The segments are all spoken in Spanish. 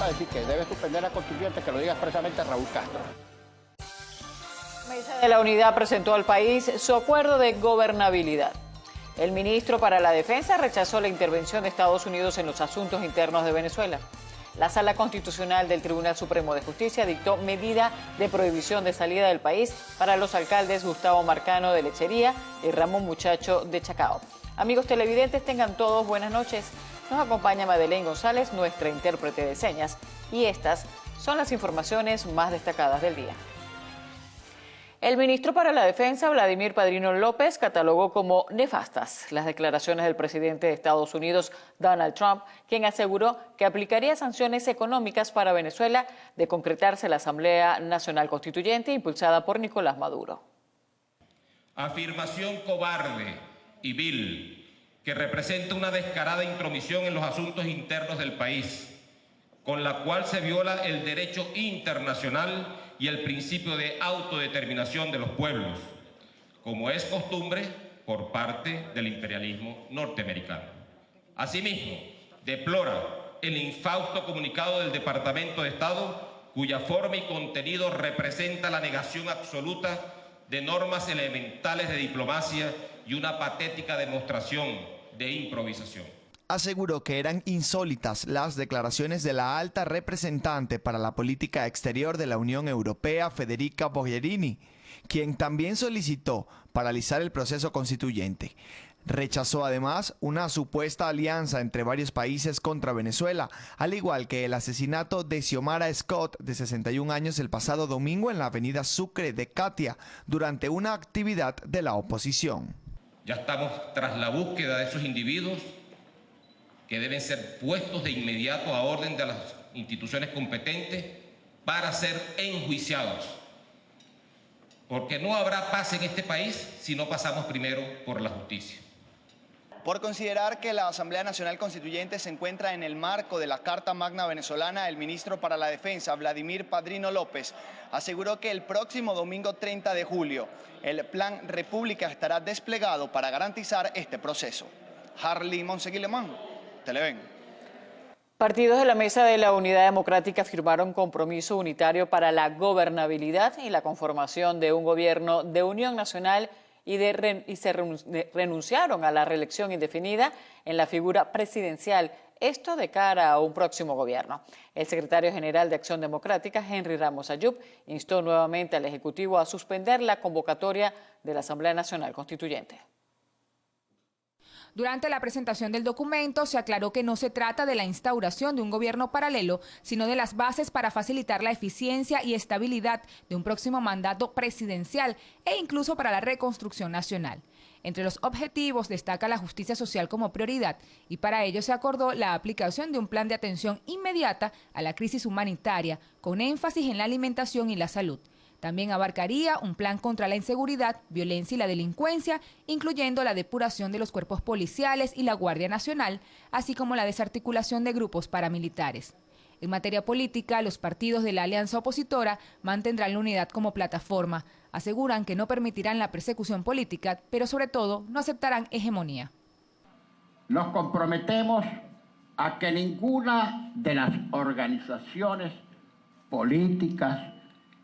decir que debe suspender la constituyente, que lo diga expresamente Raúl Castro. La Mesa de la Unidad presentó al país su acuerdo de gobernabilidad. El ministro para la Defensa rechazó la intervención de Estados Unidos en los asuntos internos de Venezuela. La Sala Constitucional del Tribunal Supremo de Justicia dictó medida de prohibición de salida del país para los alcaldes Gustavo Marcano de Lechería y Ramón Muchacho de Chacao. Amigos televidentes, tengan todos buenas noches. Nos acompaña Madeleine González, nuestra intérprete de señas, y estas son las informaciones más destacadas del día. El ministro para la Defensa, Vladimir Padrino López, catalogó como nefastas las declaraciones del presidente de Estados Unidos, Donald Trump, quien aseguró que aplicaría sanciones económicas para Venezuela de concretarse la Asamblea Nacional Constituyente impulsada por Nicolás Maduro. Afirmación cobarde y vil que representa una descarada intromisión en los asuntos internos del país, con la cual se viola el derecho internacional y el principio de autodeterminación de los pueblos, como es costumbre por parte del imperialismo norteamericano. Asimismo, deplora el infausto comunicado del Departamento de Estado, cuya forma y contenido representa la negación absoluta de normas elementales de diplomacia y una patética demostración de improvisación. Aseguró que eran insólitas las declaraciones de la alta representante para la política exterior de la Unión Europea, Federica Mogherini, quien también solicitó paralizar el proceso constituyente. Rechazó además una supuesta alianza entre varios países contra Venezuela, al igual que el asesinato de Xiomara Scott, de 61 años, el pasado domingo en la avenida Sucre de Catia, durante una actividad de la oposición. Ya estamos tras la búsqueda de esos individuos que deben ser puestos de inmediato a orden de las instituciones competentes para ser enjuiciados. Porque no habrá paz en este país si no pasamos primero por la justicia. Por considerar que la Asamblea Nacional Constituyente se encuentra en el marco de la Carta Magna venezolana, el ministro para la Defensa, Vladimir Padrino López, aseguró que el próximo domingo 30 de julio el Plan República estará desplegado para garantizar este proceso. Harley Monseguilemán, Televen. Partidos de la Mesa de la Unidad Democrática firmaron compromiso unitario para la gobernabilidad y la conformación de un gobierno de unión nacional y renunciaron a la reelección indefinida en la figura presidencial, esto de cara a un próximo gobierno. El secretario general de Acción Democrática, Henry Ramos Ayub, instó nuevamente al Ejecutivo a suspender la convocatoria de la Asamblea Nacional Constituyente. Durante la presentación del documento se aclaró que no se trata de la instauración de un gobierno paralelo, sino de las bases para facilitar la eficiencia y estabilidad de un próximo mandato presidencial e incluso para la reconstrucción nacional. Entre los objetivos destaca la justicia social como prioridad y para ello se acordó la aplicación de un plan de atención inmediata a la crisis humanitaria con énfasis en la alimentación y la salud. También abarcaría un plan contra la inseguridad, violencia y la delincuencia, incluyendo la depuración de los cuerpos policiales y la Guardia Nacional, así como la desarticulación de grupos paramilitares. En materia política, los partidos de la alianza opositora mantendrán la unidad como plataforma. Aseguran que no permitirán la persecución política, pero sobre todo no aceptarán hegemonía. Nos comprometemos a que ninguna de las organizaciones políticas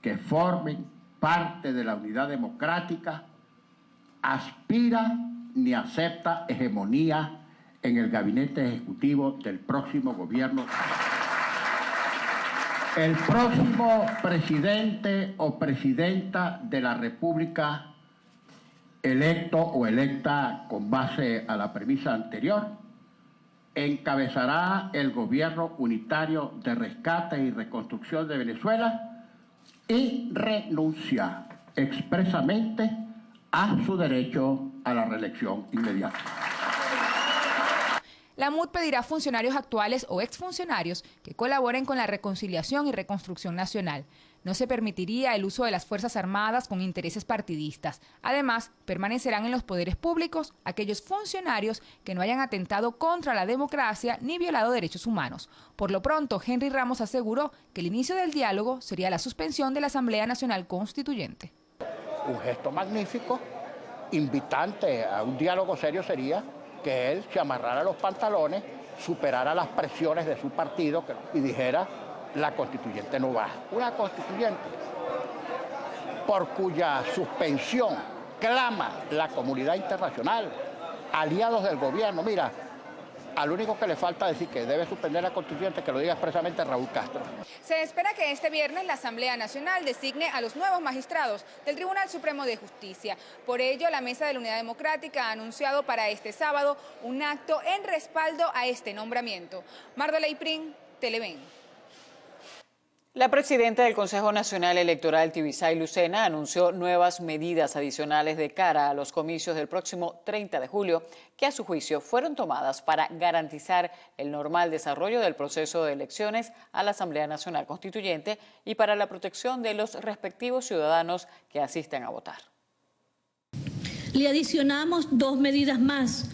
que formen parte de la unidad democrática aspira ni acepta hegemonía en el gabinete ejecutivo del próximo gobierno. El próximo presidente o presidenta de la República, electo o electa con base a la premisa anterior, encabezará el gobierno unitario de rescate y reconstrucción de Venezuela y renuncia expresamente a su derecho a la reelección inmediata. La MUD pedirá a funcionarios actuales o exfuncionarios que colaboren con la reconciliación y reconstrucción nacional. No se permitiría el uso de las Fuerzas Armadas con intereses partidistas. Además, permanecerán en los poderes públicos aquellos funcionarios que no hayan atentado contra la democracia ni violado derechos humanos. Por lo pronto, Henry Ramos aseguró que el inicio del diálogo sería la suspensión de la Asamblea Nacional Constituyente. Un gesto magnífico, invitante a un diálogo serio sería que él se amarrara los pantalones, superara las presiones de su partido y dijera la constituyente no va. Una constituyente por cuya suspensión clama la comunidad internacional, aliados del gobierno. Mira, al único que le falta decir que debe suspender la constituyente, que lo diga expresamente Raúl Castro. Se espera que este viernes la Asamblea Nacional designe a los nuevos magistrados del Tribunal Supremo de Justicia. Por ello, la Mesa de la Unidad Democrática ha anunciado para este sábado un acto en respaldo a este nombramiento. Mardoley Prin, Televen. La presidenta del Consejo Nacional Electoral, Tibisay Lucena, anunció nuevas medidas adicionales de cara a los comicios del próximo 30 de julio, que a su juicio fueron tomadas para garantizar el normal desarrollo del proceso de elecciones a la Asamblea Nacional Constituyente y para la protección de los respectivos ciudadanos que asistan a votar. Le adicionamos 2 medidas más,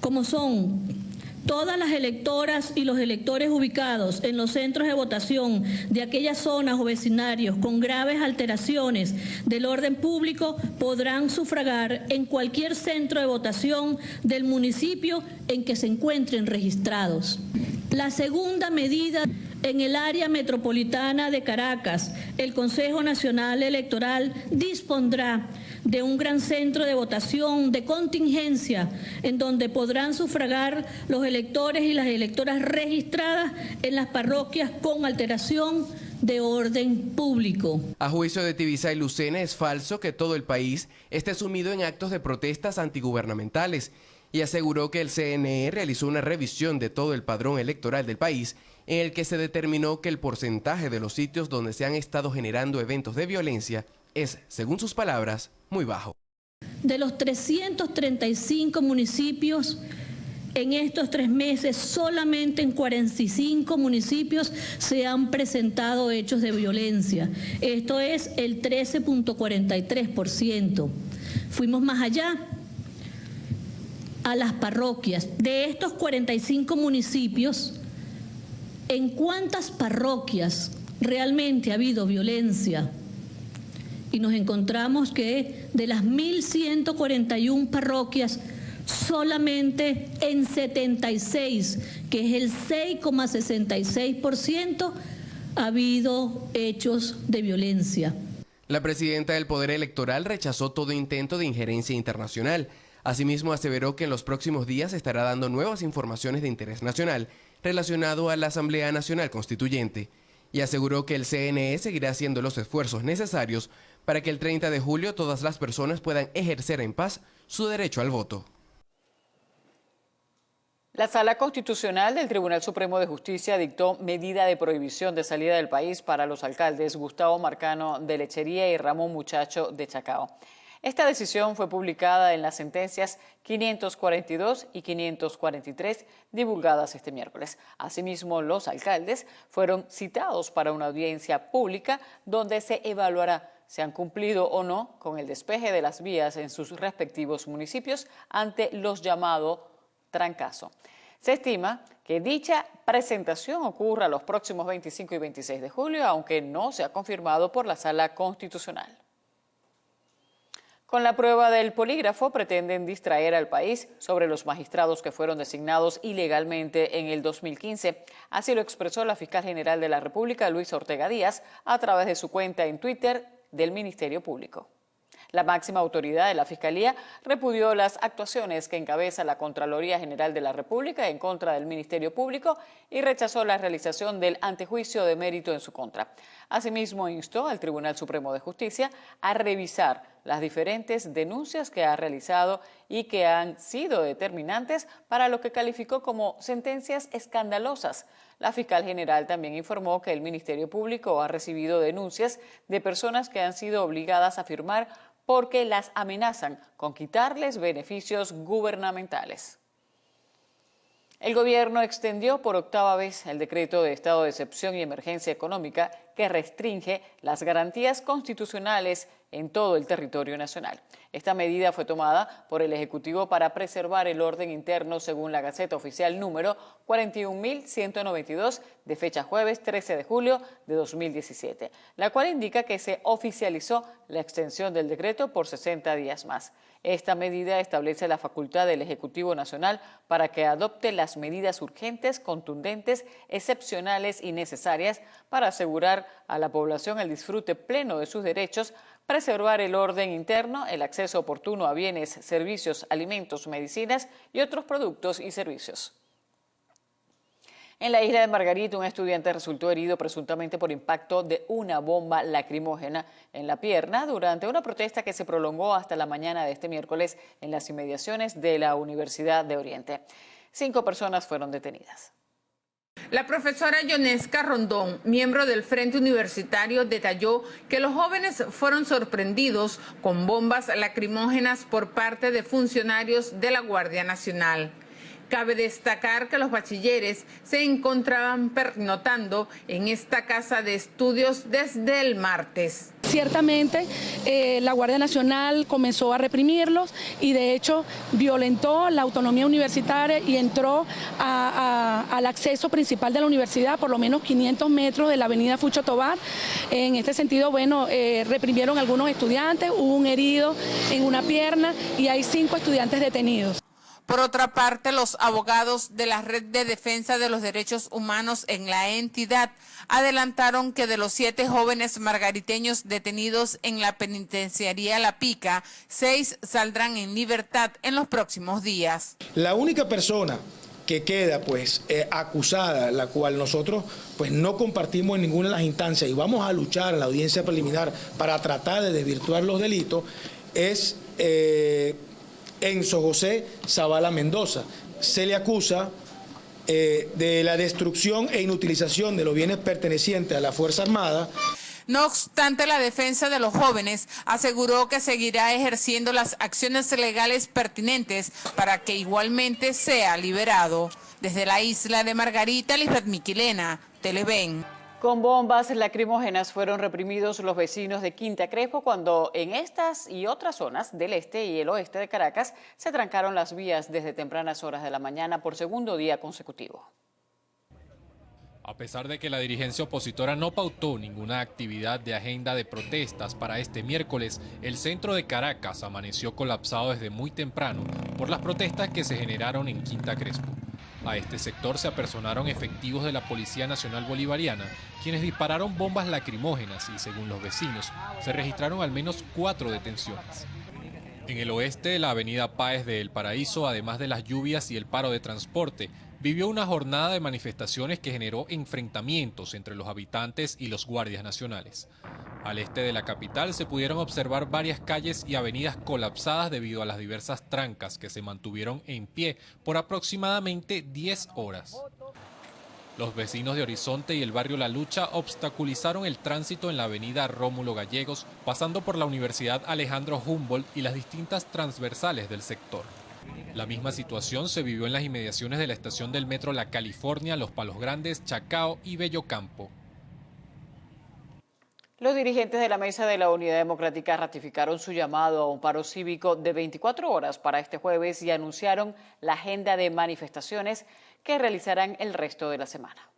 como son: todas las electoras y los electores ubicados en los centros de votación de aquellas zonas o vecindarios con graves alteraciones del orden público podrán sufragar en cualquier centro de votación del municipio en que se encuentren registrados. La segunda medida: en el área metropolitana de Caracas, el Consejo Nacional Electoral dispondrá de un gran centro de votación de contingencia en donde podrán sufragar los electores y las electoras registradas en las parroquias con alteración de orden público. A juicio de Tibisay Lucena, es falso que todo el país esté sumido en actos de protestas antigubernamentales y aseguró que el CNE realizó una revisión de todo el padrón electoral del país en el que se determinó que el porcentaje de los sitios donde se han estado generando eventos de violencia es, según sus palabras, muy bajo. De los 335 municipios, en estos 3 meses, solamente en 45 municipios se han presentado hechos de violencia. Esto es el 13.43%. Fuimos más allá, a las parroquias. De estos 45 municipios, ¿en cuántas parroquias realmente ha habido violencia? Y nos encontramos que de las 1.141 parroquias, solamente en 76, que es el 6,66%, ha habido hechos de violencia. La presidenta del Poder Electoral rechazó todo intento de injerencia internacional. Asimismo, aseveró que en los próximos días estará dando nuevas informaciones de interés nacional relacionado a la Asamblea Nacional Constituyente y aseguró que el CNE seguirá haciendo los esfuerzos necesarios para que el 30 de julio todas las personas puedan ejercer en paz su derecho al voto. La Sala Constitucional del Tribunal Supremo de Justicia dictó medida de prohibición de salida del país para los alcaldes Gustavo Marcano de Lechería y Ramón Muchacho de Chacao. Esta decisión fue publicada en las sentencias 542 y 543 divulgadas este miércoles. Asimismo, los alcaldes fueron citados para una audiencia pública donde se evaluará si han cumplido o no con el despeje de las vías en sus respectivos municipios ante los llamados trancazo. Se estima que dicha presentación ocurra los próximos 25 y 26 de julio, aunque no se ha confirmado por la Sala Constitucional. Con la prueba del polígrafo pretenden distraer al país sobre los magistrados que fueron designados ilegalmente en el 2015. Así lo expresó la fiscal general de la República, Luisa Ortega Díaz, a través de su cuenta en Twitter del Ministerio Público. La máxima autoridad de la Fiscalía repudió las actuaciones que encabeza la Contraloría General de la República en contra del Ministerio Público y rechazó la realización del antejuicio de mérito en su contra. Asimismo, instó al Tribunal Supremo de Justicia a revisar las diferentes denuncias que ha realizado y que han sido determinantes para lo que calificó como sentencias escandalosas. La fiscal general también informó que el Ministerio Público ha recibido denuncias de personas que han sido obligadas a firmar porque las amenazan con quitarles beneficios gubernamentales. El gobierno extendió por 8ª vez el decreto de estado de excepción y emergencia económica que restringe las garantías constitucionales en todo el territorio nacional. Esta medida fue tomada por el Ejecutivo para preservar el orden interno según la Gaceta Oficial número 41.192 de fecha jueves 13 de julio de 2017, la cual indica que se oficializó la extensión del decreto por 60 días más. Esta medida establece la facultad del Ejecutivo Nacional para que adopte las medidas urgentes, contundentes, excepcionales y necesarias para asegurar a la población el disfrute pleno de sus derechos, preservar el orden interno, el acceso oportuno a bienes, servicios, alimentos, medicinas y otros productos y servicios. En la isla de Margarita, un estudiante resultó herido presuntamente por impacto de una bomba lacrimógena en la pierna durante una protesta que se prolongó hasta la mañana de este miércoles en las inmediaciones de la Universidad de Oriente. 5 personas fueron detenidas. La profesora Yonesca Rondón, miembro del Frente Universitario, detalló que los jóvenes fueron sorprendidos con bombas lacrimógenas por parte de funcionarios de la Guardia Nacional. Cabe destacar que los bachilleres se encontraban pernoctando en esta casa de estudios desde el martes. Ciertamente la Guardia Nacional comenzó a reprimirlos y de hecho violentó la autonomía universitaria y entró al acceso principal de la universidad, por lo menos 500 metros de la avenida Fucho Tobar. En este sentido, bueno, reprimieron a algunos estudiantes, hubo un herido en una pierna y hay 5 estudiantes detenidos. Por otra parte, los abogados de la Red de Defensa de los Derechos Humanos en la entidad adelantaron que de los 7 jóvenes margariteños detenidos en la penitenciaría La Pica, 6 saldrán en libertad en los próximos días. La única persona que queda acusada, la cual nosotros no compartimos en ninguna de las instancias y vamos a luchar en la audiencia preliminar para tratar de desvirtuar los delitos, es Enzo José Zavala Mendoza. Se le acusa de la destrucción e inutilización de los bienes pertenecientes a la Fuerza Armada. No obstante, la defensa de los jóvenes aseguró que seguirá ejerciendo las acciones legales pertinentes para que igualmente sea liberado. Desde la isla de Margarita, Lisbeth Miquilena, Televen. Con bombas lacrimógenas fueron reprimidos los vecinos de Quinta Crespo cuando en estas y otras zonas del este y el oeste de Caracas se trancaron las vías desde tempranas horas de la mañana por segundo día consecutivo. A pesar de que la dirigencia opositora no pautó ninguna actividad de agenda de protestas para este miércoles, el centro de Caracas amaneció colapsado desde muy temprano por las protestas que se generaron en Quinta Crespo. A este sector se apersonaron efectivos de la Policía Nacional Bolivariana, quienes dispararon bombas lacrimógenas y, según los vecinos, se registraron al menos 4 detenciones. En el oeste, la avenida Páez de El Paraíso, además de las lluvias y el paro de transporte, vivió una jornada de manifestaciones que generó enfrentamientos entre los habitantes y los guardias nacionales. Al este de la capital se pudieron observar varias calles y avenidas colapsadas debido a las diversas trancas que se mantuvieron en pie por aproximadamente 10 horas. Los vecinos de Horizonte y el barrio La Lucha obstaculizaron el tránsito en la avenida Rómulo Gallegos, pasando por la Universidad Alejandro Humboldt y las distintas transversales del sector. La misma situación se vivió en las inmediaciones de la estación del metro La California, Los Palos Grandes, Chacao y Bellocampo. Los dirigentes de la Mesa de la Unidad Democrática ratificaron su llamado a un paro cívico de 24 horas para este jueves y anunciaron la agenda de manifestaciones que realizarán el resto de la semana.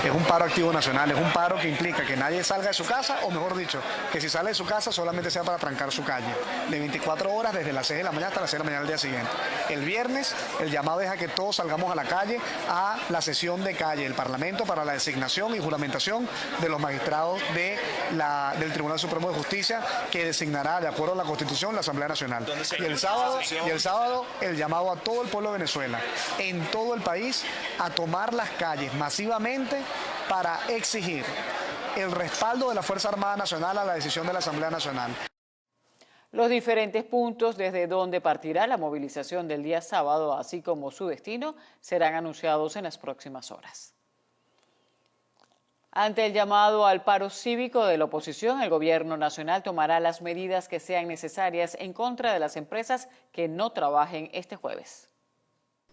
Es un paro activo nacional, es un paro que implica que nadie salga de su casa, o mejor dicho, que si sale de su casa solamente sea para trancar su calle, de 24 horas desde las 6 de la mañana hasta las 6 de la mañana del día siguiente. El viernes el llamado es a que todos salgamos a la calle a la sesión de calle del Parlamento para la designación y juramentación de los magistrados del Tribunal Supremo de Justicia, que designará, de acuerdo a la Constitución, la Asamblea Nacional. Y el sábado el llamado a todo el pueblo de Venezuela, en todo el país, a tomar las calles masivamente para exigir el respaldo de la Fuerza Armada Nacional a la decisión de la Asamblea Nacional. Los diferentes puntos desde donde partirá la movilización del día sábado, así como su destino, serán anunciados en las próximas horas. Ante el llamado al paro cívico de la oposición, el Gobierno Nacional tomará las medidas que sean necesarias en contra de las empresas que no trabajen este jueves.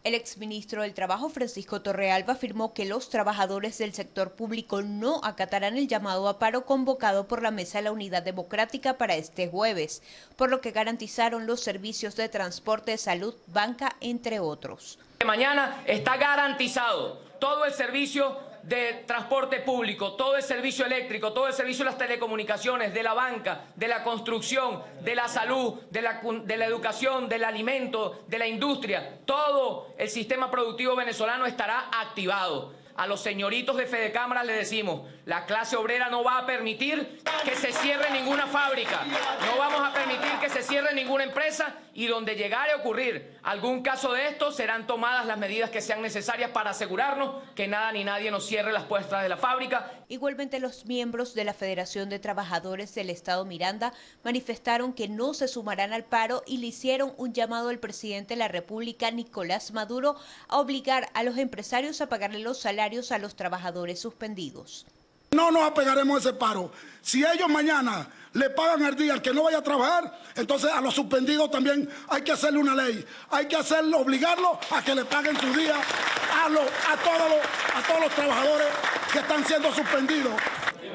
El exministro del Trabajo, Francisco Torrealba, afirmó que los trabajadores del sector público no acatarán el llamado a paro convocado por la Mesa de la Unidad Democrática para este jueves, por lo que garantizaron los servicios de transporte, salud, banca, entre otros. Mañana está garantizado todo el servicio de transporte público, todo el servicio eléctrico, todo el servicio de las telecomunicaciones, de la banca, de la construcción, de la salud, de la educación, del alimento, de la industria. Todo el sistema productivo venezolano estará activado. A los señoritos de Fedecámara le decimos, la clase obrera no va a permitir que se cierre ninguna fábrica, no vamos a permitir que se cierre ninguna empresa, y donde llegare a ocurrir algún caso de esto, serán tomadas las medidas que sean necesarias para asegurarnos que nada ni nadie nos cierre las puertas de la fábrica. Igualmente, los miembros de la Federación de Trabajadores del Estado Miranda manifestaron que no se sumarán al paro y le hicieron un llamado al presidente de la República, Nicolás Maduro, a obligar a los empresarios a pagarle los salarios a los trabajadores suspendidos. No nos apegaremos a ese paro. Si ellos mañana le pagan el día al que no vaya a trabajar, entonces a los suspendidos también hay que hacerle una ley. Hay que hacerlo, obligarlos a que le paguen su día a todos los trabajadores que están siendo suspendidos.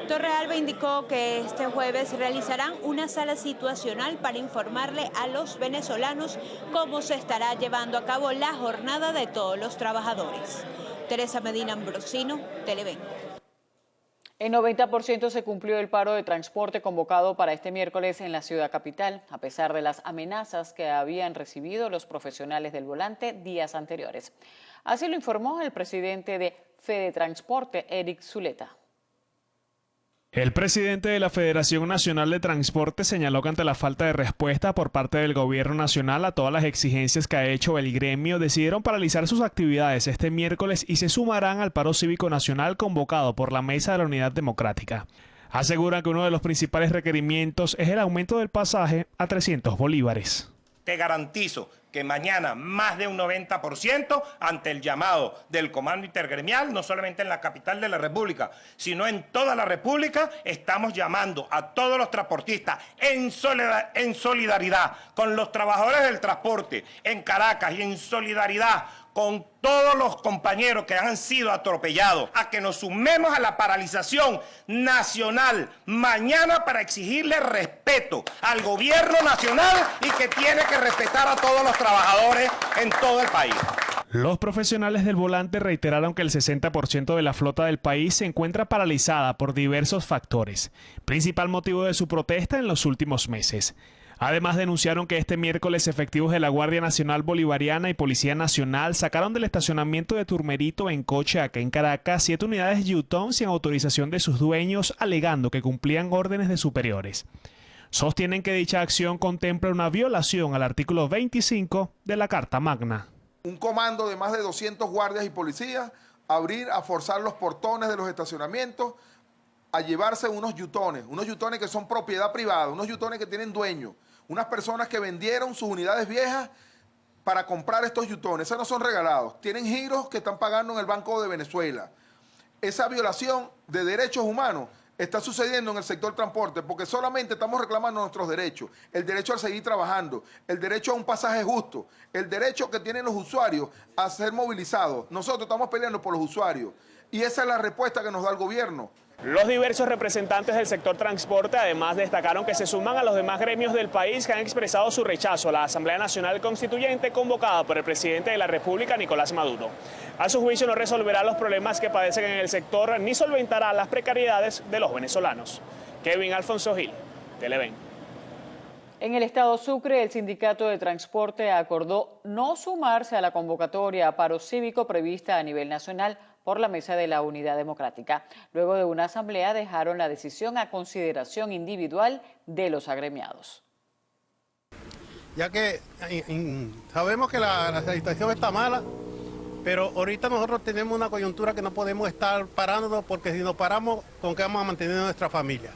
Torrealba indicó que este jueves realizarán una sala situacional para informarle a los venezolanos cómo se estará llevando a cabo la jornada de todos los trabajadores. Teresa Medina Ambrosino, Televen. En 90% se cumplió el paro de transporte convocado para este miércoles en la ciudad capital, a pesar de las amenazas que habían recibido los profesionales del volante días anteriores. Así lo informó el presidente de Fedetransporte, Eric Zuleta. El presidente de la Federación Nacional de Transporte señaló que ante la falta de respuesta por parte del gobierno nacional a todas las exigencias que ha hecho el gremio, decidieron paralizar sus actividades este miércoles y se sumarán al paro cívico nacional convocado por la Mesa de la Unidad Democrática. Aseguran que uno de los principales requerimientos es el aumento del pasaje a 300 bolívares. Te garantizo que mañana más de un 90% ante el llamado del Comando Intergremial, no solamente en la capital de la República, sino en toda la República, estamos llamando a todos los transportistas en solidaridad con los trabajadores del transporte en Caracas y en solidaridad con todos los compañeros que han sido atropellados, a que nos sumemos a la paralización nacional mañana para exigirle respeto al gobierno nacional y que tiene que respetar a todos los trabajadores en todo el país. Los profesionales del volante reiteraron que el 60% de la flota del país se encuentra paralizada por diversos factores, principal motivo de su protesta en los últimos meses. Además, denunciaron que este miércoles efectivos de la Guardia Nacional Bolivariana y Policía Nacional sacaron del estacionamiento de Turmerito en Coche, acá en Caracas, 7 unidades Yutong sin autorización de sus dueños, alegando que cumplían órdenes de superiores. Sostienen que dicha acción contempla una violación al artículo 25 de la Carta Magna. Un comando de más de 200 guardias y policías a forzar los portones de los estacionamientos, a llevarse unos yutones que son propiedad privada, unos yutones que tienen dueños, unas personas que vendieron sus unidades viejas para comprar estos yutones. Esos no son regalados, tienen giros que están pagando en el Banco de Venezuela. Esa violación de derechos humanos está sucediendo en el sector transporte porque solamente estamos reclamando nuestros derechos, el derecho a seguir trabajando, el derecho a un pasaje justo, el derecho que tienen los usuarios a ser movilizados. Nosotros estamos peleando por los usuarios y esa es la respuesta que nos da el gobierno. Los diversos representantes del sector transporte además destacaron que se suman a los demás gremios del país que han expresado su rechazo a la Asamblea Nacional Constituyente convocada por el presidente de la República, Nicolás Maduro. A su juicio no resolverá los problemas que padecen en el sector ni solventará las precariedades de los venezolanos. Kevin Alfonso Gil, Televen. En el estado Sucre, el sindicato de transporte acordó no sumarse a la convocatoria a paro cívico prevista a nivel nacional por la Mesa de la Unidad Democrática. Luego de una asamblea dejaron la decisión a consideración individual de los agremiados. Ya que sabemos que la situación está mala, pero ahorita nosotros tenemos una coyuntura que no podemos estar parando porque si nos paramos, ¿con qué vamos a mantener nuestra familia?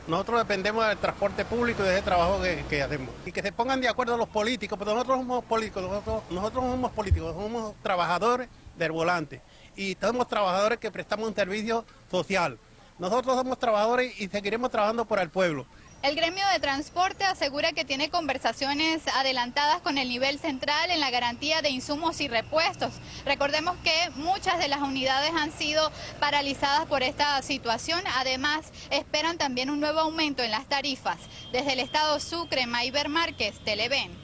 Nosotros dependemos del transporte público y de ese trabajo que hacemos. Y que se pongan de acuerdo los políticos, pero nosotros somos políticos, nosotros somos políticos, somos trabajadores del volante. Y somos trabajadores que prestamos un servicio social. Nosotros somos trabajadores y seguiremos trabajando por el pueblo. El gremio de transporte asegura que tiene conversaciones adelantadas con el nivel central en la garantía de insumos y repuestos. Recordemos que muchas de las unidades han sido paralizadas por esta situación. Además, esperan también un nuevo aumento en las tarifas. Desde el estado Sucre, Mayber Márquez, Televen.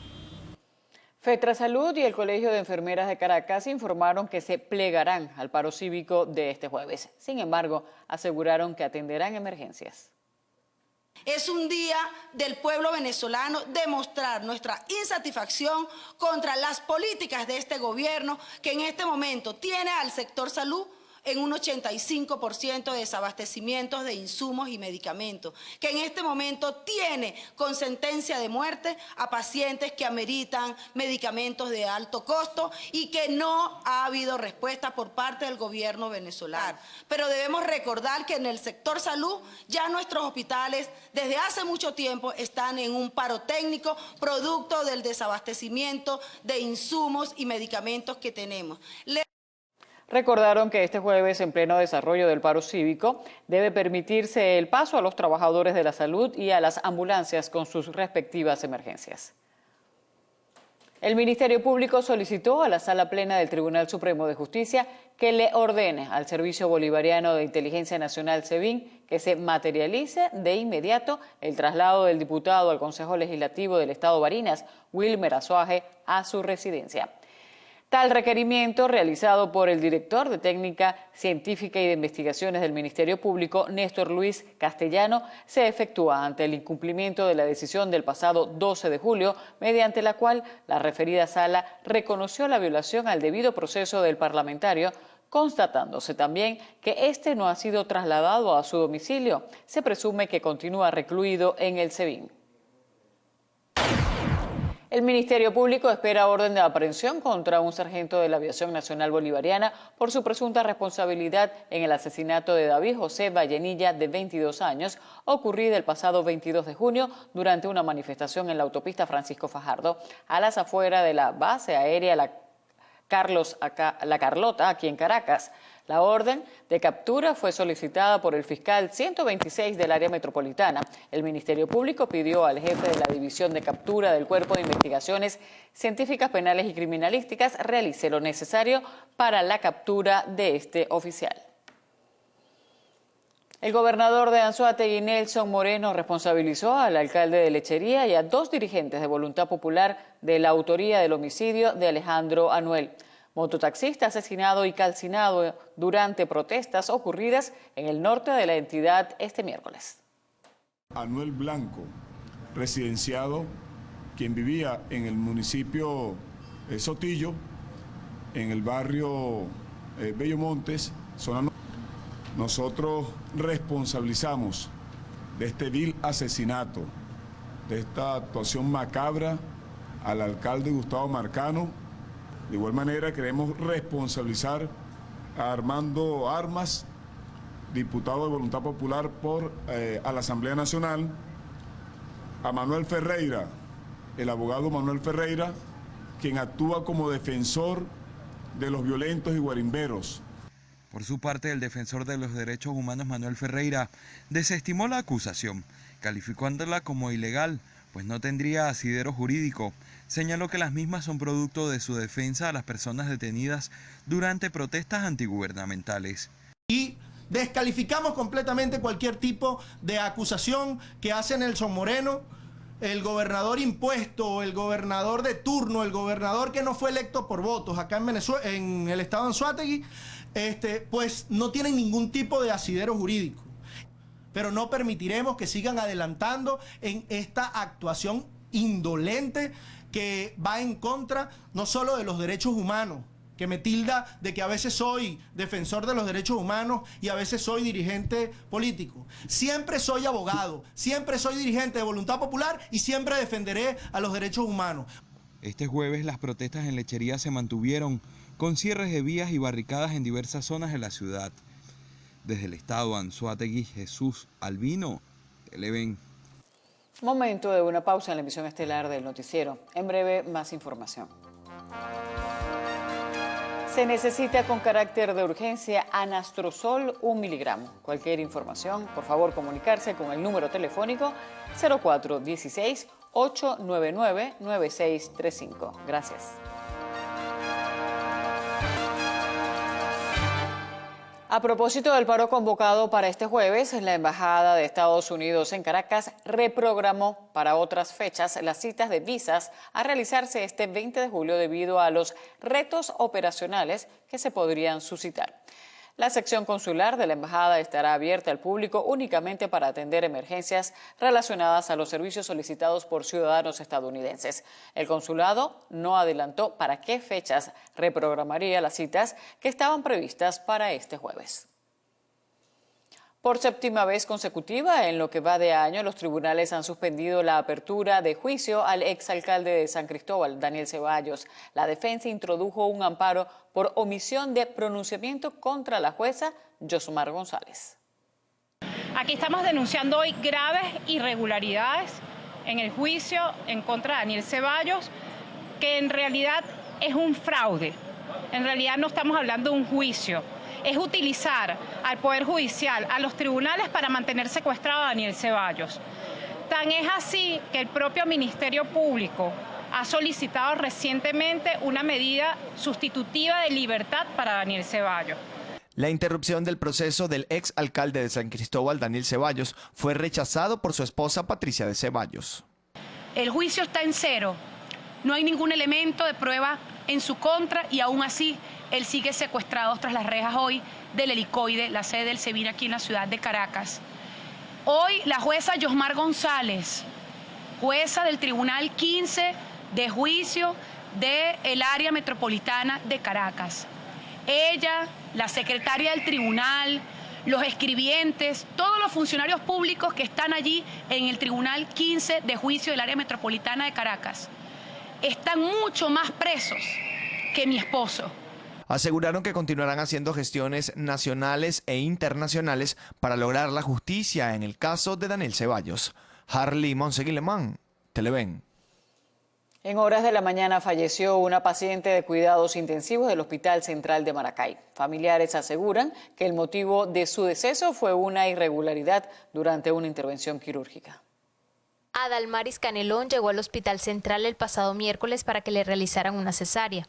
Fetrasalud y el Colegio de Enfermeras de Caracas informaron que se plegarán al paro cívico de este jueves. Sin embargo, aseguraron que atenderán emergencias. Es un día del pueblo venezolano de mostrar nuestra insatisfacción contra las políticas de este gobierno que en este momento tiene al sector salud en un 85% de desabastecimientos de insumos y medicamentos, que en este momento tiene con sentencia de muerte a pacientes que ameritan medicamentos de alto costo y que no ha habido respuesta por parte del gobierno venezolano. Pero debemos recordar que en el sector salud ya nuestros hospitales desde hace mucho tiempo están en un paro técnico producto del desabastecimiento de insumos y medicamentos que tenemos. Recordaron que este jueves, en pleno desarrollo del paro cívico, debe permitirse el paso a los trabajadores de la salud y a las ambulancias con sus respectivas emergencias. El Ministerio Público solicitó a la Sala Plena del Tribunal Supremo de Justicia que le ordene al Servicio Bolivariano de Inteligencia Nacional, SEBIN, que se materialice de inmediato el traslado del diputado al Consejo Legislativo del Estado Barinas, Wilmer Azuaje, a su residencia. Tal requerimiento, realizado por el director de Técnica Científica y de Investigaciones del Ministerio Público, Néstor Luis Castellano, se efectúa ante el incumplimiento de la decisión del pasado 12 de julio, mediante la cual la referida sala reconoció la violación al debido proceso del parlamentario, constatándose también que éste no ha sido trasladado a su domicilio. Se presume que continúa recluido en el SEBIN. El Ministerio Público espera orden de aprehensión contra un sargento de la Aviación Nacional Bolivariana por su presunta responsabilidad en el asesinato de David José Vallenilla, de 22 años, ocurrido el pasado 22 de junio durante una manifestación en la autopista Francisco Fajardo, a las afueras de la base aérea La Carlota, aquí en Caracas. La orden de captura fue solicitada por el fiscal 126 del área metropolitana. El Ministerio Público pidió al jefe de la División de Captura del Cuerpo de Investigaciones Científicas Penales y Criminalísticas realice lo necesario para la captura de este oficial. El gobernador de Anzoátegui, Nelson Moreno, responsabilizó al alcalde de Lechería y a 2 dirigentes de Voluntad Popular de la autoría del homicidio de Alejandro Anuel, mototaxista asesinado y calcinado durante protestas ocurridas en el norte de la entidad este miércoles. Anuel Blanco, residenciado, quien vivía en el municipio Sotillo, en el barrio Bello Montes, zona norte. Nosotros responsabilizamos de este vil asesinato, de esta actuación macabra al alcalde Gustavo Marcano. De igual manera queremos responsabilizar a Armando Armas, diputado de Voluntad Popular a la Asamblea Nacional, a Manuel Ferreira, el abogado Manuel Ferreira, quien actúa como defensor de los violentos y guarimberos. Por su parte, el defensor de los derechos humanos Manuel Ferreira desestimó la acusación, calificándola como ilegal, pues no tendría asidero jurídico. Señaló que las mismas son producto de su defensa a las personas detenidas durante protestas antigubernamentales. Y descalificamos completamente cualquier tipo de acusación que hace Nelson Moreno, el gobernador impuesto, el gobernador de turno, el gobernador que no fue electo por votos acá en Venezuela, en el estado de Anzoátegui, pues no tienen ningún tipo de asidero jurídico. Pero no permitiremos que sigan adelantando en esta actuación indolente que va en contra no solo de los derechos humanos, que me tilda de que a veces soy defensor de los derechos humanos y a veces soy dirigente político. Siempre soy abogado, siempre soy dirigente de Voluntad Popular y siempre defenderé a los derechos humanos. Este jueves las protestas en Lechería se mantuvieron con cierres de vías y barricadas en diversas zonas de la ciudad. Desde el estado Anzoátegui, Jesús Albino, Televen. Momento de una pausa en la emisión estelar del noticiero. En breve, más información. Se necesita con carácter de urgencia anastrozol 1 miligramo. Cualquier información, por favor, comunicarse con el número telefónico 0416-899-9635. Gracias. A propósito del paro convocado para este jueves, la Embajada de Estados Unidos en Caracas reprogramó para otras fechas las citas de visas a realizarse este 20 de julio debido a los retos operacionales que se podrían suscitar. La sección consular de la Embajada estará abierta al público únicamente para atender emergencias relacionadas a los servicios solicitados por ciudadanos estadounidenses. El consulado no adelantó para qué fechas reprogramaría las citas que estaban previstas para este jueves. Por séptima vez consecutiva, en lo que va de año, los tribunales han suspendido la apertura de juicio al exalcalde de San Cristóbal, Daniel Ceballos. La defensa introdujo un amparo por omisión de pronunciamiento contra la jueza Yosmar González. Aquí estamos denunciando hoy graves irregularidades en el juicio en contra de Daniel Ceballos, que en realidad es un fraude. En realidad no estamos hablando de un juicio. Es utilizar al Poder Judicial, a los tribunales para mantener secuestrado a Daniel Ceballos. Tan es así que el propio Ministerio Público ha solicitado recientemente una medida sustitutiva de libertad para Daniel Ceballos. La interrupción del proceso del ex alcalde de San Cristóbal, Daniel Ceballos, fue rechazado por su esposa Patricia de Ceballos. El juicio está en cero. No hay ningún elemento de prueba en su contra y aún así él sigue secuestrado tras las rejas hoy del Helicoide, la sede del SEBIN aquí en la ciudad de Caracas. Hoy la jueza Yosmar González, jueza del Tribunal 15 de Juicio del Área Metropolitana de Caracas. Ella, la secretaria del tribunal, los escribientes, todos los funcionarios públicos que están allí en el Tribunal 15 de Juicio del Área Metropolitana de Caracas, están mucho más presos que mi esposo. Aseguraron que continuarán haciendo gestiones nacionales e internacionales para lograr la justicia en el caso de Daniel Ceballos. Harley Monseguilemán, Televen. En horas de la mañana falleció una paciente de cuidados intensivos del Hospital Central de Maracay. Familiares aseguran que el motivo de su deceso fue una irregularidad durante una intervención quirúrgica. Adalmaris Canelón llegó al Hospital Central el pasado miércoles para que le realizaran una cesárea.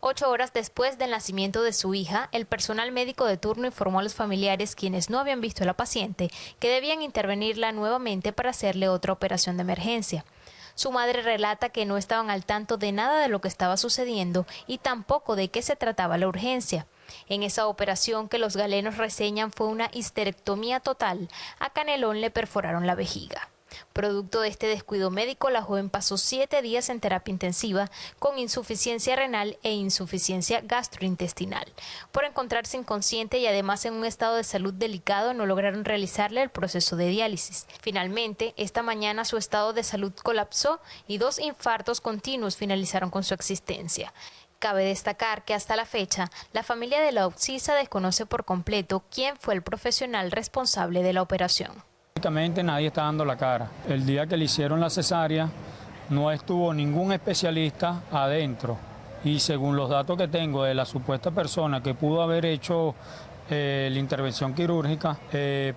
8 horas después del nacimiento de su hija, el personal médico de turno informó a los familiares, quienes no habían visto a la paciente, que debían intervenirla nuevamente para hacerle otra operación de emergencia. Su madre relata que no estaban al tanto de nada de lo que estaba sucediendo y tampoco de qué se trataba la urgencia. En esa operación que los galenos reseñan fue una histerectomía total, a Canelón le perforaron la vejiga. Producto de este descuido médico, la joven pasó 7 días en terapia intensiva con insuficiencia renal e insuficiencia gastrointestinal. Por encontrarse inconsciente y además en un estado de salud delicado, no lograron realizarle el proceso de diálisis. Finalmente, esta mañana su estado de salud colapsó y 2 infartos continuos finalizaron con su existencia. Cabe destacar que hasta la fecha, la familia de la occisa desconoce por completo quién fue el profesional responsable de la operación. Prácticamente nadie está dando la cara. El día que le hicieron la cesárea no estuvo ningún especialista adentro y según los datos que tengo de la supuesta persona que pudo haber hecho la intervención quirúrgica,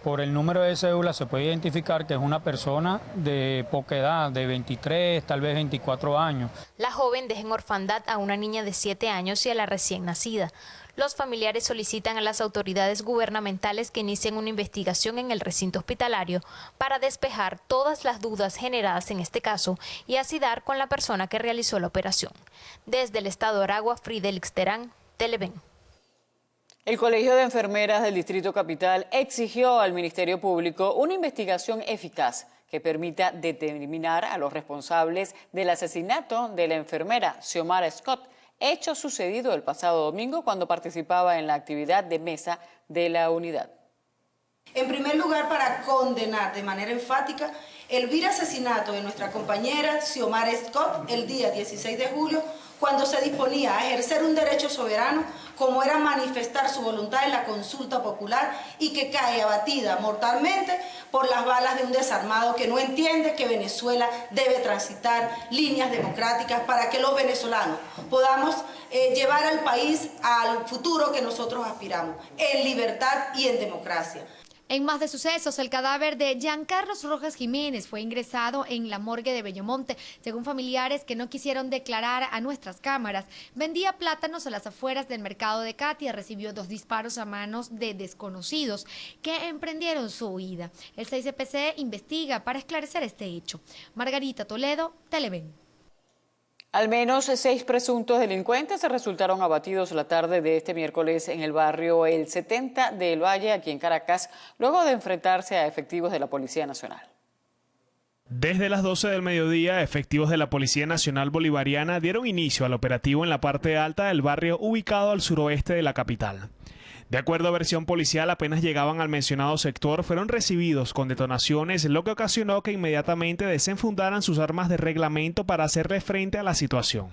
por el número de cédula se puede identificar que es una persona de poca edad, de 23, tal vez 24 años. La joven deja en orfandad a una niña de 7 años y a la recién nacida. Los familiares solicitan a las autoridades gubernamentales que inicien una investigación en el recinto hospitalario para despejar todas las dudas generadas en este caso y así dar con la persona que realizó la operación. Desde el estado de Aragua, Fridelix Terán, Televen. El Colegio de Enfermeras del Distrito Capital exigió al Ministerio Público una investigación eficaz que permita determinar a los responsables del asesinato de la enfermera Xiomara Scott, hecho sucedido el pasado domingo cuando participaba en la actividad de mesa de la unidad. En primer lugar, para condenar de manera enfática el vil asesinato de nuestra compañera Xiomara Scott el día 16 de julio, cuando se disponía a ejercer un derecho soberano, como era manifestar su voluntad en la consulta popular, y que cae abatida mortalmente por las balas de un desarmado que no entiende que Venezuela debe transitar líneas democráticas para que los venezolanos podamos llevar al país al futuro que nosotros aspiramos, en libertad y en democracia. En más de sucesos, el cadáver de Giancarlos Rojas Jiménez fue ingresado en la morgue de Bellomonte. Según familiares que no quisieron declarar a nuestras cámaras, vendía plátanos a las afueras del mercado de Catia. Recibió 2 disparos a manos de desconocidos que emprendieron su huida. El 6CPC investiga para esclarecer este hecho. Margarita Toledo, Televen. Al menos 6 presuntos delincuentes resultaron abatidos la tarde de este miércoles en el barrio El 70 del Valle, aquí en Caracas, luego de enfrentarse a efectivos de la Policía Nacional. Desde las 12 del mediodía, efectivos de la Policía Nacional Bolivariana dieron inicio al operativo en la parte alta del barrio ubicado al suroeste de la capital. De acuerdo a versión policial, apenas llegaban al mencionado sector, fueron recibidos con detonaciones, lo que ocasionó que inmediatamente desenfundaran sus armas de reglamento para hacerle frente a la situación.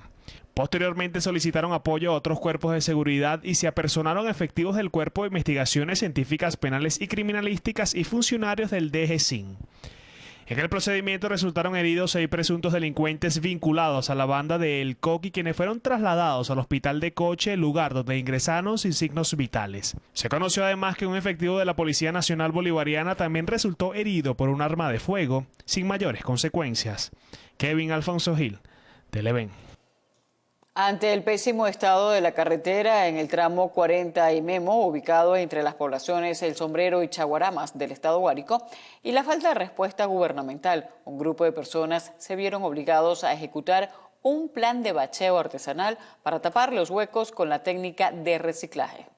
Posteriormente solicitaron apoyo a otros cuerpos de seguridad y se apersonaron efectivos del Cuerpo de Investigaciones Científicas Penales y Criminalísticas y funcionarios del DGCIN. En el procedimiento resultaron heridos 6 presuntos delincuentes vinculados a la banda de El Coqui, quienes fueron trasladados al hospital de Coche, lugar donde ingresaron sin signos vitales. Se conoció además que un efectivo de la Policía Nacional Bolivariana también resultó herido por un arma de fuego, sin mayores consecuencias. Kevin Alfonso Gil, Televen. Ante el pésimo estado de la carretera en el tramo 40 y Memo, ubicado entre las poblaciones El Sombrero y Chaguaramas del estado Guárico, y la falta de respuesta gubernamental, un grupo de personas se vieron obligados a ejecutar un plan de bacheo artesanal para tapar los huecos con la técnica de reciclaje.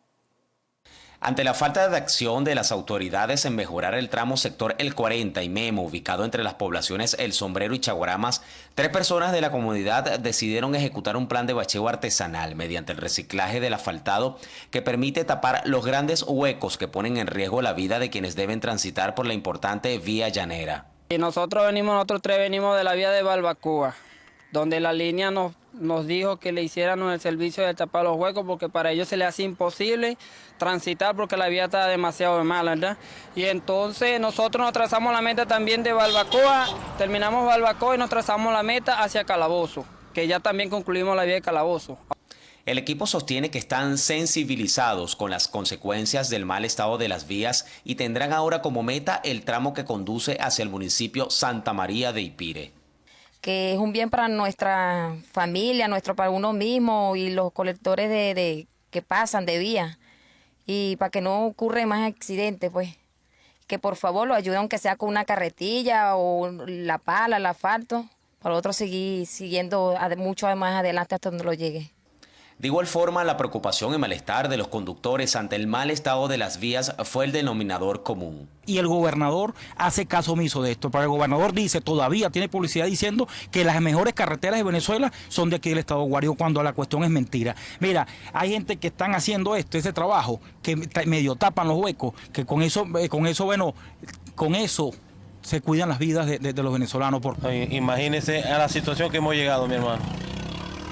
Ante la falta de acción de las autoridades en mejorar el tramo sector El 40 y Memo, ubicado entre las poblaciones El Sombrero y Chaguaramas, 3 personas de la comunidad decidieron ejecutar un plan de bacheo artesanal mediante el reciclaje del asfaltado que permite tapar los grandes huecos que ponen en riesgo la vida de quienes deben transitar por la importante vía llanera. Y nosotros 3 venimos de la vía de Balbacoa, donde la línea nos dijo que le hiciéramos el servicio de tapar los huecos porque para ellos se les hace imposible transitar porque la vía está demasiado mala, ¿verdad? Y entonces nosotros nos trazamos la meta también de Balbacoa, terminamos Balbacoa y nos trazamos la meta hacia Calabozo, que ya también concluimos la vía de Calabozo. El equipo sostiene que están sensibilizados con las consecuencias del mal estado de las vías y tendrán ahora como meta el tramo que conduce hacia el municipio Santa María de Ipire. Que es un bien para nuestra familia, para uno mismo y los colectores que pasan de vía. Y para que no ocurra más accidentes, pues, que por favor lo ayuden aunque sea con una carretilla o la pala, el asfalto, para otros seguir siguiendo mucho más adelante hasta donde lo llegue. De igual forma, la preocupación y malestar de los conductores ante el mal estado de las vías fue el denominador común. Y el gobernador hace caso omiso de esto, pero el gobernador dice, todavía tiene publicidad diciendo que las mejores carreteras de Venezuela son de aquí del estado Guárico, cuando la cuestión es mentira. Mira, hay gente que están haciendo ese trabajo, que medio tapan los huecos, que con eso se cuidan las vidas de los venezolanos. Imagínese a la situación que hemos llegado, mi hermano.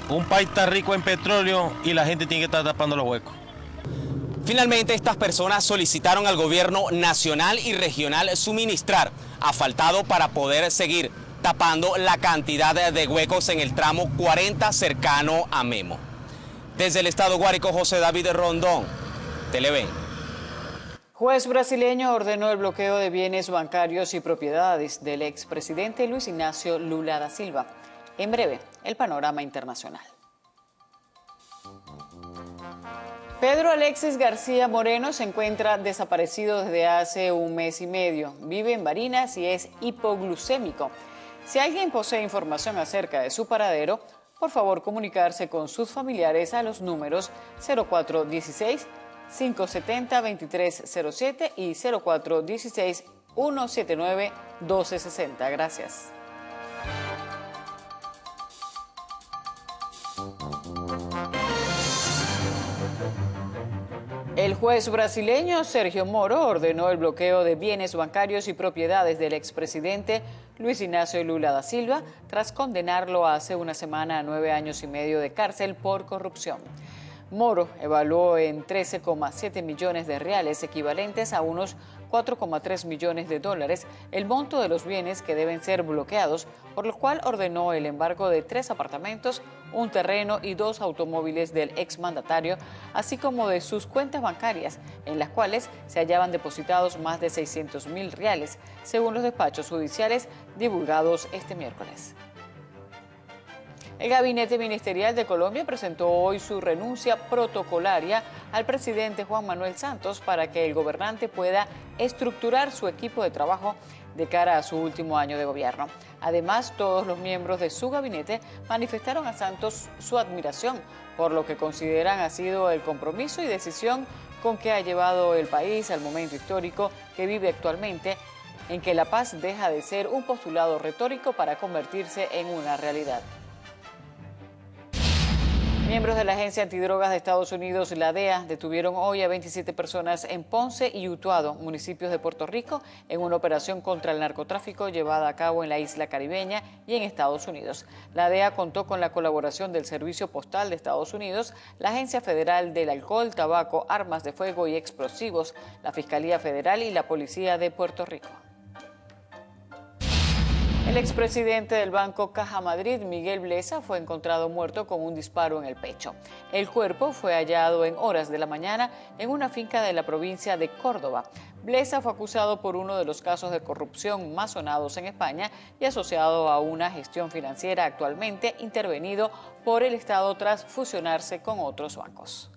Un país está rico en petróleo y la gente tiene que estar tapando los huecos. Finalmente, estas personas solicitaron al gobierno nacional y regional suministrar asfaltado para poder seguir tapando la cantidad de huecos en el tramo 40 cercano a Memo. Desde el estado Guárico, José David Rondón, Televen. Juez brasileño ordenó el bloqueo de bienes bancarios y propiedades del expresidente Luis Ignacio Lula da Silva. En breve, el panorama internacional. Pedro Alexis García Moreno se encuentra desaparecido desde hace 1 mes y medio. Vive en Barinas y es hipoglucémico. Si alguien posee información acerca de su paradero, por favor comunicarse con sus familiares a los números 0416-570-2307 y 0416-179-1260. Gracias. El juez brasileño Sergio Moro ordenó el bloqueo de bienes bancarios y propiedades del expresidente Luis Ignacio Lula da Silva, tras condenarlo hace una semana a 9 años y medio de cárcel por corrupción. Moro evaluó en 13,7 millones de reales, equivalentes a unos 4,3 millones de dólares, el monto de los bienes que deben ser bloqueados, por lo cual ordenó el embargo de 3 apartamentos, un terreno y 2 automóviles del exmandatario, así como de sus cuentas bancarias, en las cuales se hallaban depositados más de 600.000 reales, según los despachos judiciales divulgados este miércoles. El Gabinete Ministerial de Colombia presentó hoy su renuncia protocolaria al presidente Juan Manuel Santos para que el gobernante pueda estructurar su equipo de trabajo de cara a su último año de gobierno. Además, todos los miembros de su gabinete manifestaron a Santos su admiración por lo que consideran ha sido el compromiso y decisión con que ha llevado el país al momento histórico que vive actualmente, en que la paz deja de ser un postulado retórico para convertirse en una realidad. Miembros de la Agencia Antidrogas de Estados Unidos, la DEA, detuvieron hoy a 27 personas en Ponce y Utuado, municipios de Puerto Rico, en una operación contra el narcotráfico llevada a cabo en la isla caribeña y en Estados Unidos. La DEA contó con la colaboración del Servicio Postal de Estados Unidos, la Agencia Federal del Alcohol, Tabaco, Armas de Fuego y Explosivos, la Fiscalía Federal y la Policía de Puerto Rico. El expresidente del Banco Caja Madrid, Miguel Blesa, fue encontrado muerto con un disparo en el pecho. El cuerpo fue hallado en horas de la mañana en una finca de la provincia de Córdoba. Blesa fue acusado por uno de los casos de corrupción más sonados en España y asociado a una gestión financiera actualmente intervenido por el Estado tras fusionarse con otros bancos.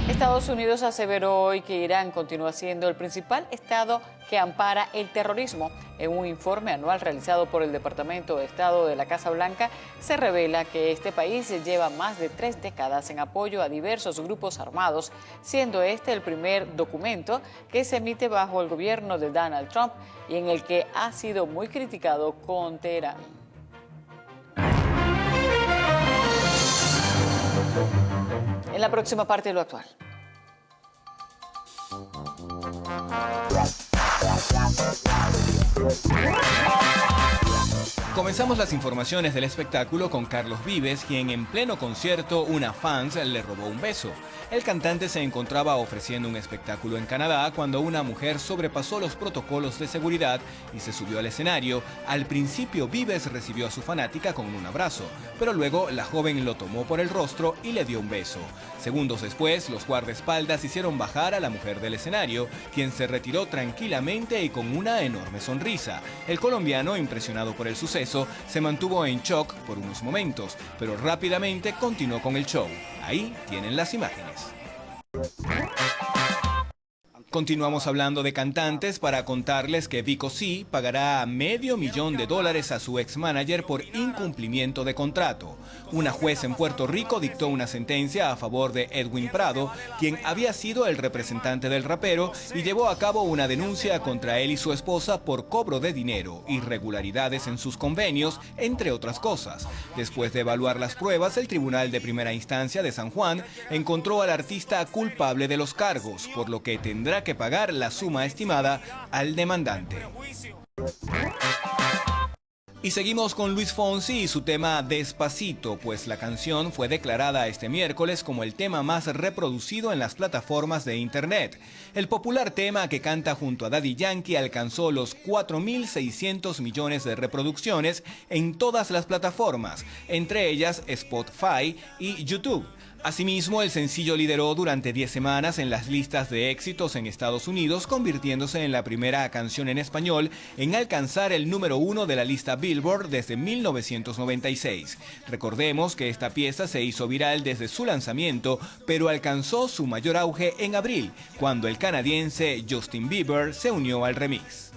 Estados Unidos aseveró hoy que Irán continúa siendo el principal estado que ampara el terrorismo. En un informe anual realizado por el Departamento de Estado de la Casa Blanca, se revela que este país lleva más de 3 décadas en apoyo a diversos grupos armados, siendo este el primer documento que se emite bajo el gobierno de Donald Trump y en el que ha sido muy criticado con Teherán. En la próxima parte de lo actual. Comenzamos las informaciones del espectáculo con Carlos Vives, quien en pleno concierto una fans le robó un beso. El cantante se encontraba ofreciendo un espectáculo en Canadá cuando una mujer sobrepasó los protocolos de seguridad y se subió al escenario. Al principio Vives recibió a su fanática con un abrazo, pero luego la joven lo tomó por el rostro y le dio un beso. Segundos después, los guardaespaldas hicieron bajar a la mujer del escenario, quien se retiró tranquilamente y con una enorme sonrisa. El colombiano, impresionado por el suceso, se mantuvo en shock por unos momentos, pero rápidamente continuó con el show. Ahí tienen las imágenes. Continuamos hablando de cantantes para contarles que Vico C pagará $500,000 a su ex-manager por incumplimiento de contrato. Una juez en Puerto Rico dictó una sentencia a favor de Edwin Prado, quien había sido el representante del rapero y llevó a cabo una denuncia contra él y su esposa por cobro de dinero, irregularidades en sus convenios, entre otras cosas. Después de evaluar las pruebas, el Tribunal de Primera Instancia de San Juan encontró al artista culpable de los cargos, por lo que tendrá que pagar la suma estimada al demandante. Y seguimos con Luis Fonsi y su tema Despacito, pues la canción fue declarada este miércoles como el tema más reproducido en las plataformas de internet. El popular tema que canta junto a Daddy Yankee alcanzó los 4.600 millones de reproducciones en todas las plataformas, entre ellas Spotify y YouTube. Asimismo, el sencillo lideró durante 10 semanas en las listas de éxitos en Estados Unidos, convirtiéndose en la primera canción en español en alcanzar el número 1 de la lista Billboard desde 1996. Recordemos que esta pieza se hizo viral desde su lanzamiento, pero alcanzó su mayor auge en abril, cuando el canadiense Justin Bieber se unió al remix.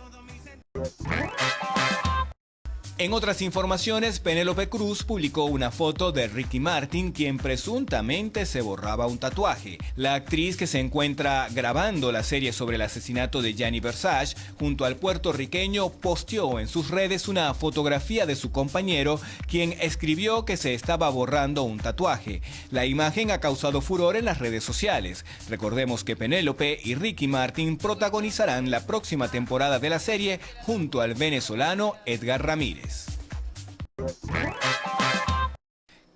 En otras informaciones, Penélope Cruz publicó una foto de Ricky Martin, quien presuntamente se borraba un tatuaje. La actriz, que se encuentra grabando la serie sobre el asesinato de Gianni Versace junto al puertorriqueño, posteó en sus redes una fotografía de su compañero, quien escribió que se estaba borrando un tatuaje. La imagen ha causado furor en las redes sociales. Recordemos que Penélope y Ricky Martin protagonizarán la próxima temporada de la serie junto al venezolano Edgar Ramírez.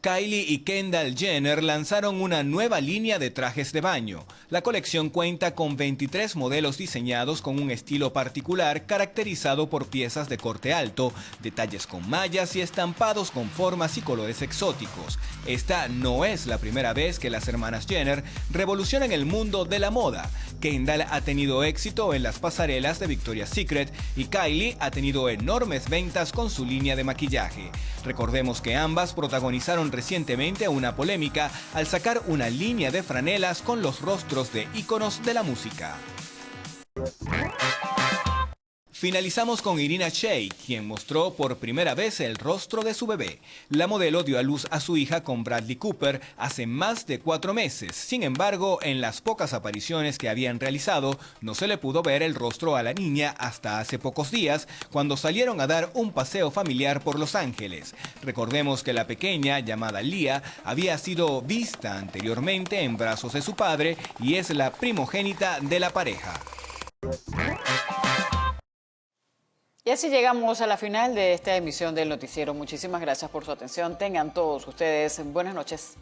Kylie y Kendall Jenner lanzaron una nueva línea de trajes de baño. La colección cuenta con 23 modelos diseñados con un estilo particular caracterizado por piezas de corte alto, detalles con mallas y estampados con formas y colores exóticos. Esta no es la primera vez que las hermanas Jenner revolucionan el mundo de la moda. Kendall ha tenido éxito en las pasarelas de Victoria's Secret y Kylie ha tenido enormes ventas con su línea de maquillaje. Recordemos que ambas protagonizaron recientemente una polémica al sacar una línea de franelas con los rostros de íconos de la música. Finalizamos con Irina Shayk, quien mostró por primera vez el rostro de su bebé. La modelo dio a luz a su hija con Bradley Cooper hace más de 4 meses. Sin embargo, en las pocas apariciones que habían realizado, no se le pudo ver el rostro a la niña hasta hace pocos días, cuando salieron a dar un paseo familiar por Los Ángeles. Recordemos que la pequeña, llamada Lia, había sido vista anteriormente en brazos de su padre y es la primogénita de la pareja. Y así llegamos a la final de esta emisión del noticiero. Muchísimas gracias por su atención. Tengan todos ustedes buenas noches.